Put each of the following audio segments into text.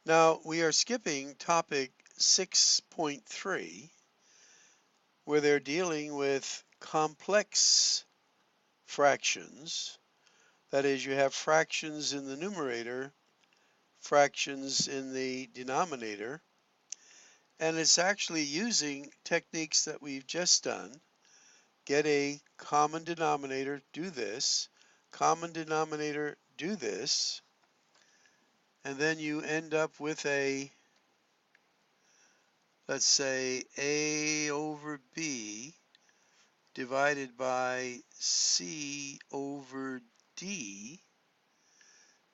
Now we are skipping topic 6.3 where they're dealing with complex fractions. That is, you have fractions in the numerator, fractions in the denominator, and it's actually using techniques that we've just done. Get a common denominator, do this, common denominator, do this, and then you end up with a, let's say, a over b divided by c over d.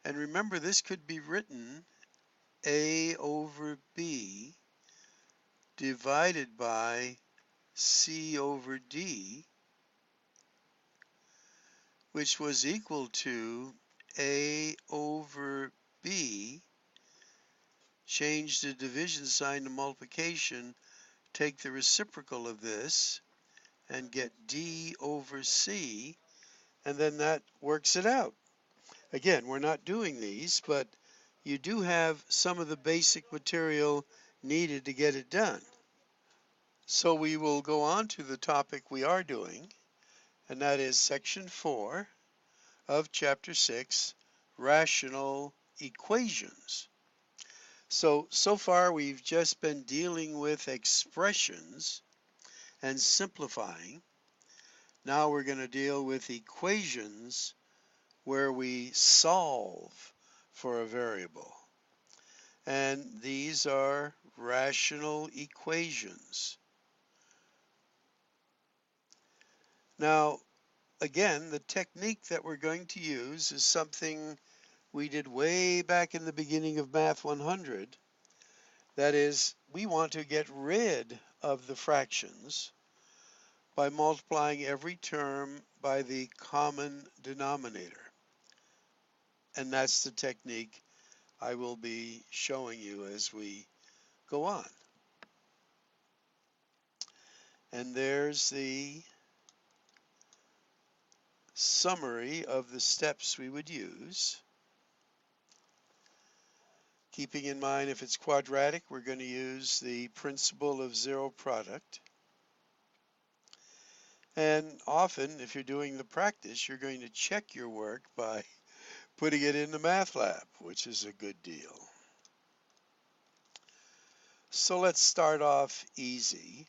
And remember, this could be written a over b divided by c over d, which was equal to a over b, change the division sign to multiplication, take the reciprocal of this, and get d over c, and then that works it out. Again, we're not doing these, but you do have some of the basic material needed to get it done. So we will go on to the topic we are doing, and that is section 4 of chapter 6, rational equations. So far we've just been dealing with expressions and simplifying. Now we're going to deal with equations where we solve for a variable. And these are rational equations. Now, again, the technique that we're going to use is something we did way back in the beginning of Math 100. That is, we want to get rid of the fractions by multiplying every term by the common denominator. And that's the technique I will be showing you as we go on. And there's the summary of the steps we would use. Keeping in mind if it's quadratic, we're going to use the principle of zero product. And often, if you're doing the practice, you're going to check your work by putting it in the math lab, which is a good deal. So let's start off easy.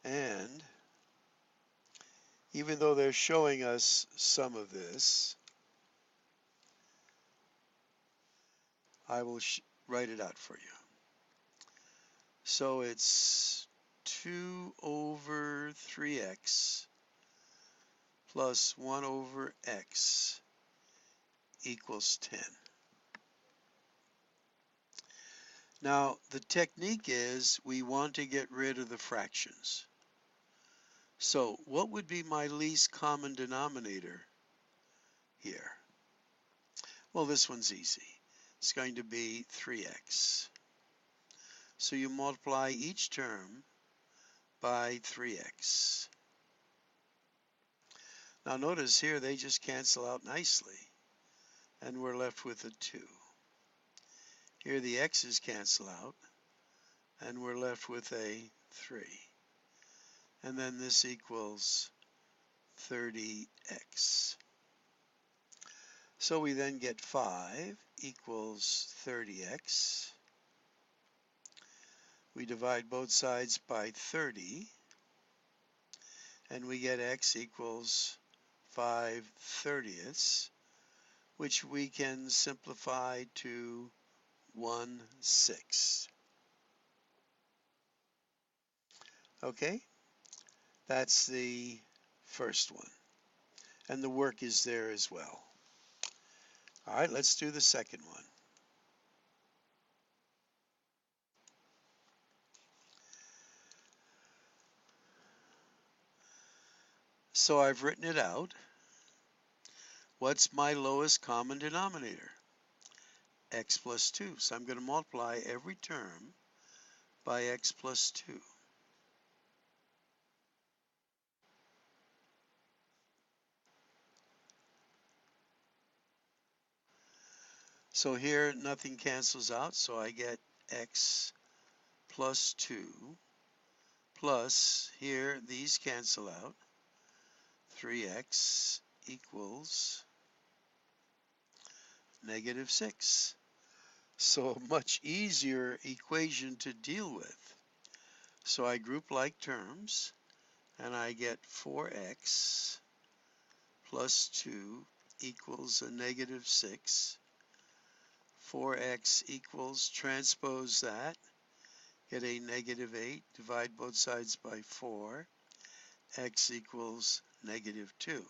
And even though they're showing us some of this, I will write it out for you. So it's 2 over 3x plus 1 over x equals 10. Now, the technique is we want to get rid of the fractions. So what would be my least common denominator here? Well, this one's easy. It's going to be 3x. So you multiply each term by 3x. Now notice here they just cancel out nicely, and we're left with a 2. Here the x's cancel out, and we're left with a 3. And then this equals 30x. So we then get 5 equals 30x. We divide both sides by 30, and we get x equals 5/30ths, which we can simplify to 1/6. Okay, that's the first one, and the work is there as well. All right, let's do the second one. So I've written it out. What's my lowest common denominator? X plus 2. So I'm going to multiply every term by x plus 2. So here nothing cancels out, so I get x plus 2 plus, here these cancel out, 3x equals negative 6. So a much easier equation to deal with. So I group like terms, and I get 4x plus 2 equals a negative 6. 4x equals, transpose that, get a negative 8, divide both sides by 4, x equals negative 2.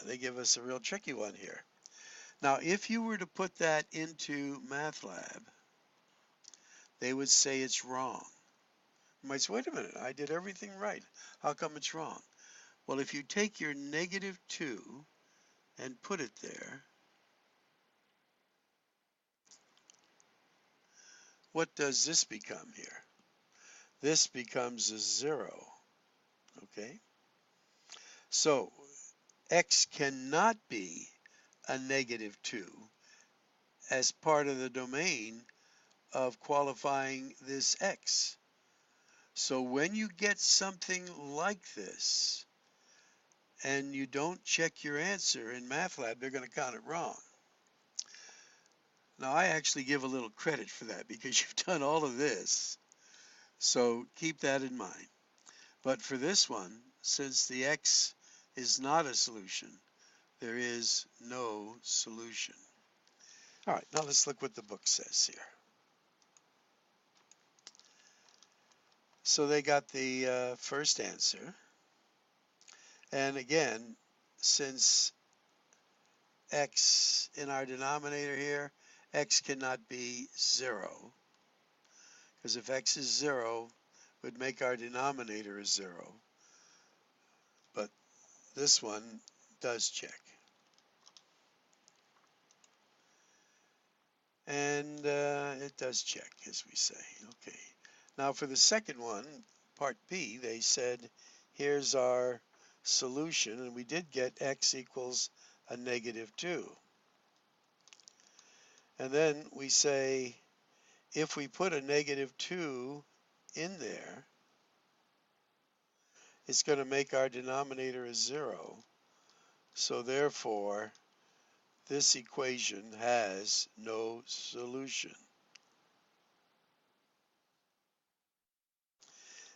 They give us a real tricky one here. Now, if you were to put that into MATLAB, they would say it's wrong. You might say, wait a minute, I did everything right. How come it's wrong? Well, if you take your negative 2 and put it there, what does this become here? This becomes a 0, okay? So x cannot be a negative 2 as part of the domain of qualifying this x. So when you get something like this and you don't check your answer in MATLAB, they're going to count it wrong. Now I actually give a little credit for that because you've done all of this. So keep that in mind. But for this one, since the x is not a solution, there is no solution. All right, now let's look what the book says here. So they got the first answer. And again, since x in our denominator here, x cannot be 0. Because if x is 0, it would make our denominator a 0. But this one does check. And it does check, as we say. Okay. Now for the second one, part B, they said, here's our solution. And we did get x equals a negative 2. And then we say, if we put a negative 2 in there, it's going to make our denominator a 0. So therefore, this equation has no solution.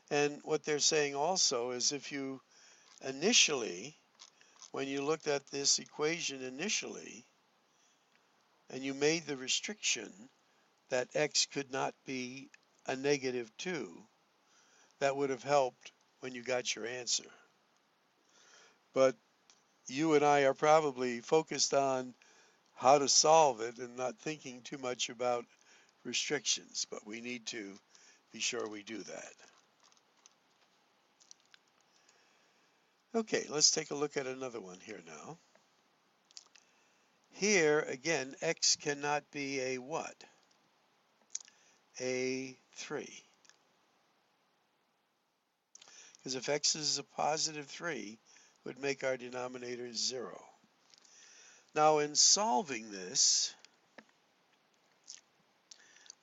And what they're saying also is if you initially, when you looked at this equation initially, and you made the restriction that x could not be a negative 2, that would have helped when you got your answer. But you and I are probably focused on how to solve it and not thinking too much about restrictions, but we need to be sure we do that. Okay, let's take a look at another one here now. Here, again, x cannot be a what? A 3. Because if x is a positive 3, it would make our denominator 0. Now, in solving this,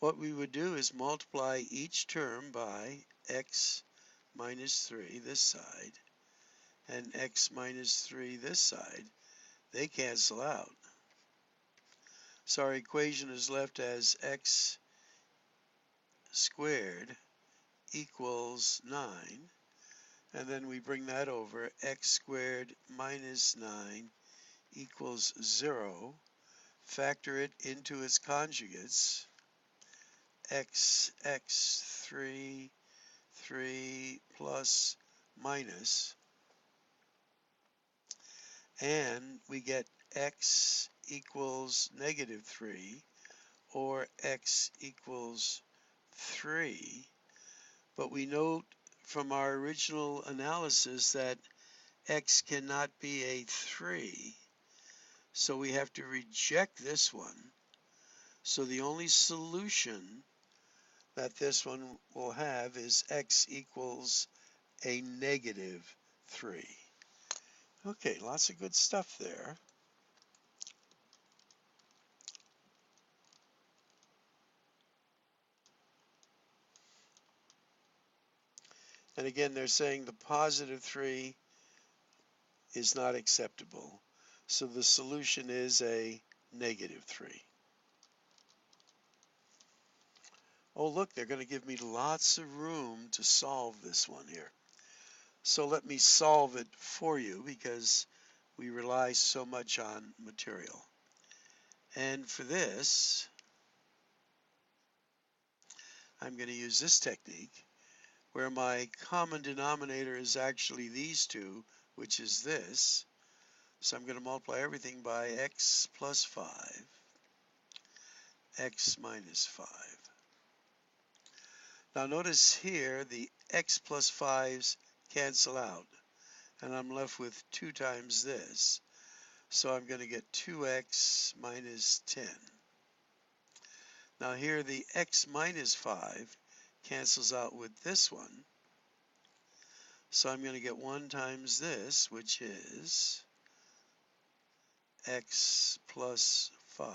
what we would do is multiply each term by x minus 3 this side and x minus 3 this side. They cancel out. So our equation is left as x squared equals 9. And then we bring that over, x squared minus 9 equals 0. Factor it into its conjugates. X 3, 3 plus minus. And we get x equals negative 3 or x equals 3. But we note from our original analysis that x cannot be a 3. So we have to reject this one. So the only solution that this one will have is x equals a negative 3. Okay, lots of good stuff there. And again, they're saying the positive 3 is not acceptable. So the solution is a negative 3. Oh, look, they're going to give me lots of room to solve this one here. So let me solve it for you because we rely so much on material. And for this, I'm going to use this technique where my common denominator is actually these two, which is this. So I'm going to multiply everything by x plus 5, x minus 5. Now notice here the x plus 5's cancel out, and I'm left with 2 times this. So I'm going to get 2x minus 10. Now here the x minus 5 cancels out with this one. So I'm going to get 1 times this, which is x plus 5.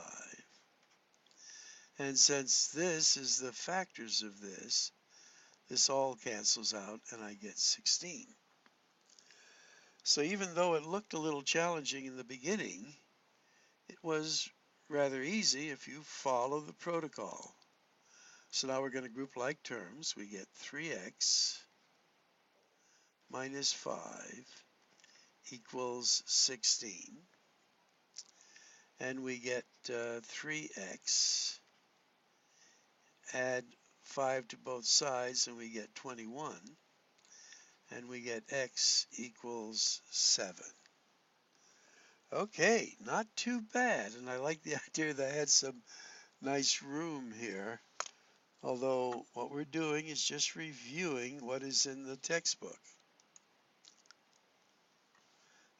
And since this is the factors of this all cancels out and I get 16. So even though it looked a little challenging in the beginning, it was rather easy if you follow the protocol. So now we're going to group like terms. We get 3x minus 5 equals 16. And we get 3x, add 5 to both sides, and we get 21. And we get x equals 7. Okay, not too bad. And I like the idea that I had some nice room here. Although what we're doing is just reviewing what is in the textbook.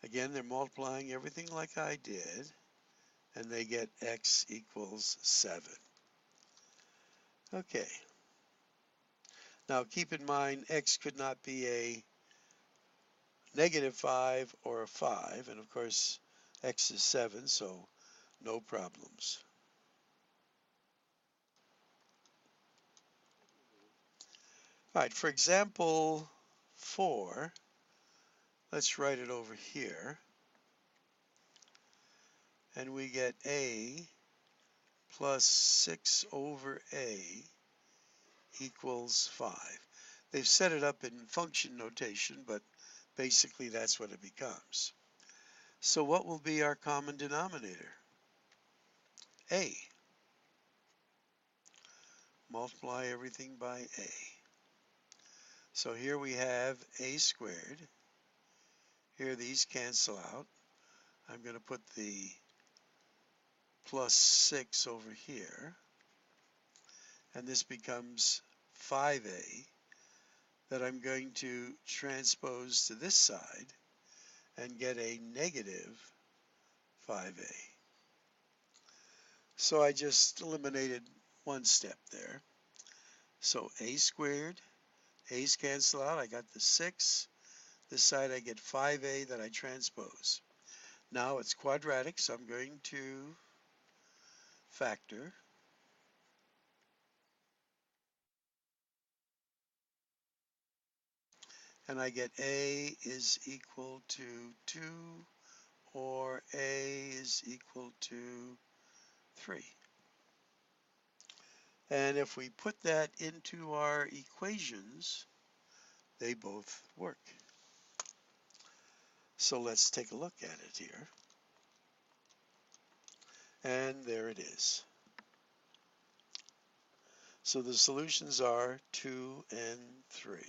Again, they're multiplying everything like I did, and they get x equals 7. Okay. Now keep in mind, x could not be a negative 5 or a 5, and of course x is 7, so no problems. All right, for example 4, let's write it over here, and we get a plus 6 over a equals 5. They've set it up in function notation, but basically that's what it becomes. So what will be our common denominator? A. Multiply everything by a. So here we have a squared. Here these cancel out. I'm going to put the plus 6 over here. And this becomes 5a that I'm going to transpose to this side and get a negative 5a. So I just eliminated one step there. So a squared, a's cancel out, I got the 6. This side I get 5a that I transpose. Now it's quadratic, so I'm going to factor. And I get a is equal to 2 or a is equal to 3. And if we put that into our equations, they both work. So let's take a look at it here. And there it is. So the solutions are 2 and 3.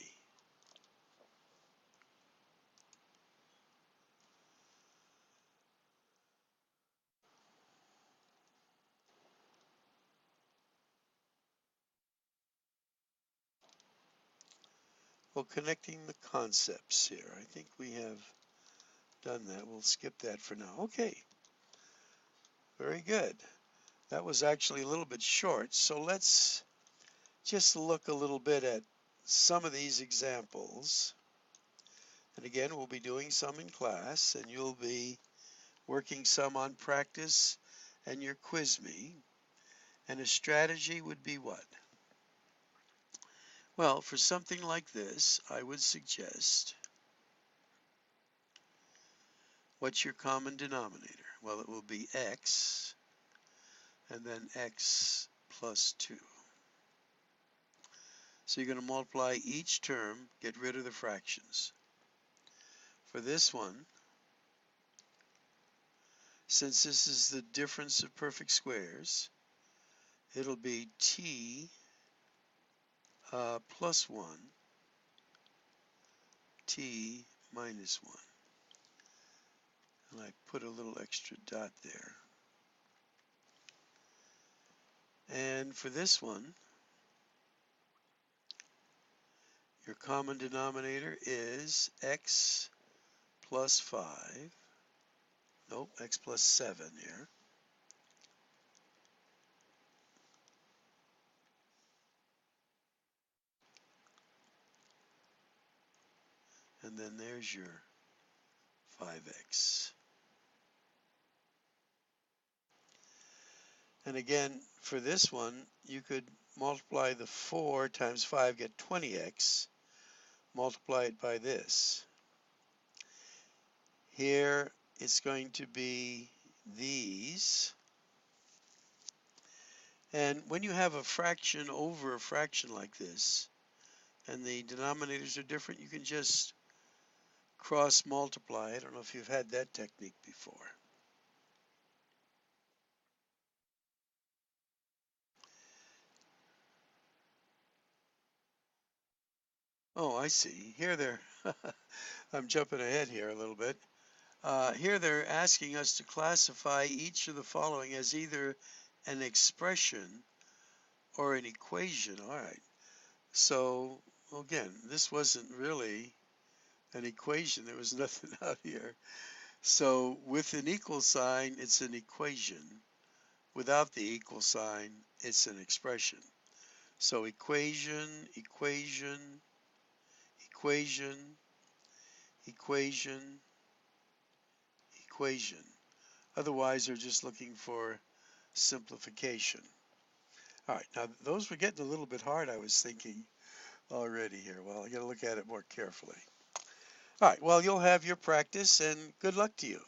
Well, connecting the concepts here. I think we have done that. We'll skip that for now. Okay. Very good. That was actually a little bit short. So let's just look a little bit at some of these examples. And again, we'll be doing some in class, and you'll be working some on practice and your quiz me. And a strategy would be what? Well, for something like this, I would suggest, what's your common denominator? Well, it will be x, and then x plus 2. So you're going to multiply each term, get rid of the fractions. For this one, since this is the difference of perfect squares, it'll be t plus 1, t minus 1. And I put a little extra dot there. And for this one, your common denominator is x plus 5. Nope, x plus 7 here. And then there's your 5x. And again, for this one, you could multiply the 4 times 5, get 20x. Multiply it by this. Here, it's going to be these. And when you have a fraction over a fraction like this, and the denominators are different, you can just cross multiply. I don't know if you've had that technique before. Oh, I see. Here they're, I'm jumping ahead here a little bit. Here they're asking us to classify each of the following as either an expression or an equation. All right. So again, this wasn't really an equation. There was nothing out here. So with an equal sign, it's an equation. Without the equal sign, it's an expression. So equation, equation, equation, equation, equation. Otherwise, they're just looking for simplification. All right, now those were getting a little bit hard, I was thinking already here. Well, I got to look at it more carefully. All right, well, you'll have your practice and good luck to you.